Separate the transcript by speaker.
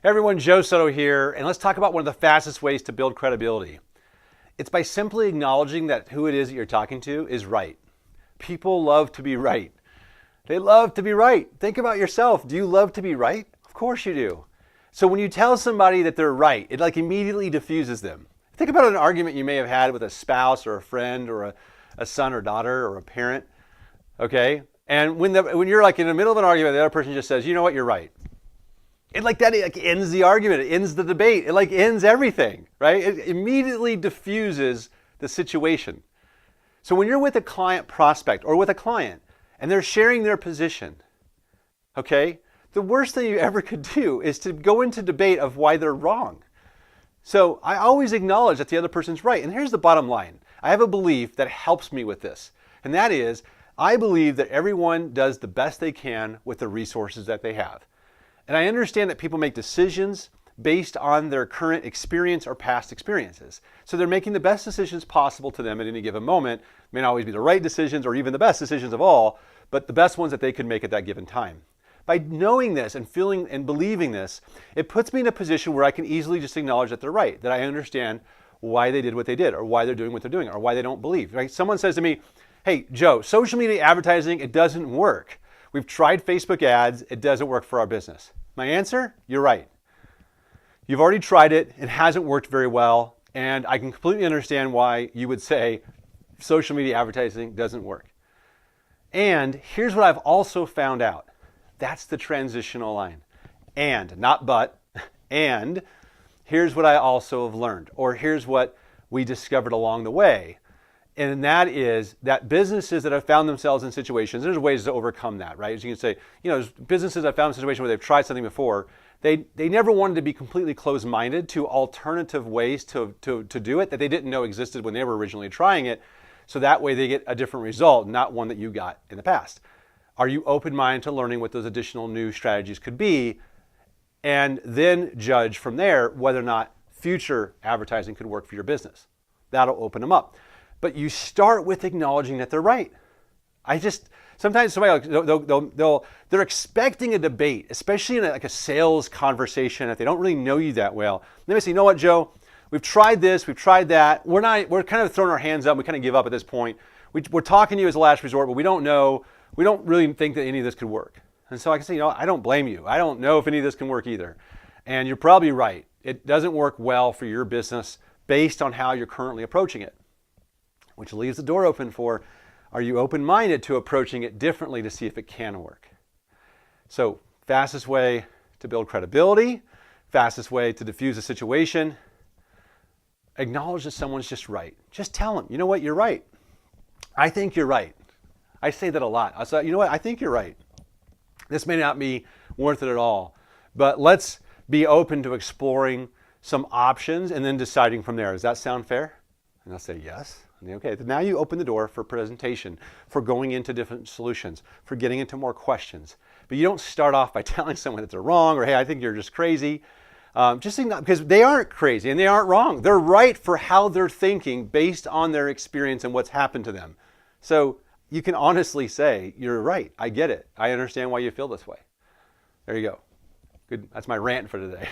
Speaker 1: Hey everyone, Joe Soto here, and let's talk about one of the fastest ways to build credibility. It's by simply acknowledging that who it is that you're talking to is right. People love to be right. They love to be right. Think about yourself. Do you love to be right? Of course you do. So when you tell somebody that they're right, it immediately diffuses them. Think about an argument you may have had with a spouse or a friend or a son or daughter or a parent, okay? And when you're in the middle of an argument, the other person just says, you know what, you're right. It ends the argument. It ends the debate. It ends everything, right? It immediately diffuses the situation. So when you're with a client prospect or with a client and they're sharing their position, okay, the worst thing you ever could do is to go into debate of why they're wrong. So I always acknowledge that the other person's right. And here's the bottom line. I have a belief that helps me with this. And that is, I believe that everyone does the best they can with the resources that they have. And I understand that people make decisions based on their current experience or past experiences. So they're making the best decisions possible to them at any given moment. It may not always be the right decisions or even the best decisions of all, but the best ones that they could make at that given time. By knowing this and feeling and believing this, it puts me in a position where I can easily just acknowledge that they're right, that I understand why they did what they did or why they're doing what they're doing or why they don't believe. Right? Someone says to me, hey, Joe, social media advertising, it doesn't work. We've tried Facebook ads, it doesn't work for our business. My answer, you're right. You've already tried it, it hasn't worked very well, and I can completely understand why you would say social media advertising doesn't work. And here's what I've also found out. That's the transitional line. And, not but, and here's what I also have learned, or here's what we discovered along the way. And that is that businesses that have found themselves in situations, there's ways to overcome that, right? As you can say, there's businesses that have found in a situation where they've tried something before, they never wanted to be completely closed-minded to alternative ways to do it that they didn't know existed when they were originally trying it. So that way they get a different result, not one that you got in the past. Are you open-minded to learning what those additional new strategies could be and then judge from there whether or not future advertising could work for your business? That'll open them up. But you start with acknowledging that they're right. Sometimes somebody, they're expecting a debate, especially in a sales conversation, if they don't really know you that well. They may say, you know what, Joe, we've tried this, we've tried that. We're kind of throwing our hands up. We kind of give up at this point. We're talking to you as a last resort, but we don't know. We don't really think that any of this could work. And so I can say, I don't blame you. I don't know if any of this can work either. And you're probably right. It doesn't work well for your business based on how you're currently approaching it. Which leaves the door open for, are you open-minded to approaching it differently to see if it can work? So, fastest way to build credibility, fastest way to diffuse a situation, acknowledge that someone's just right. Just tell them, you know what, you're right. I think you're right. I say that a lot. I say, you know what, I think you're right. This may not be worth it at all, but let's be open to exploring some options and then deciding from there. Does that sound fair? And I'll say yes. Okay, now you open the door for presentation, for going into different solutions, for getting into more questions. But you don't start off by telling someone that they're wrong or, hey, I think you're just crazy. Because they aren't crazy and they aren't wrong. They're right for how they're thinking based on their experience and what's happened to them. So you can honestly say, you're right. I get it. I understand why you feel this way. There you go. Good. That's my rant for today.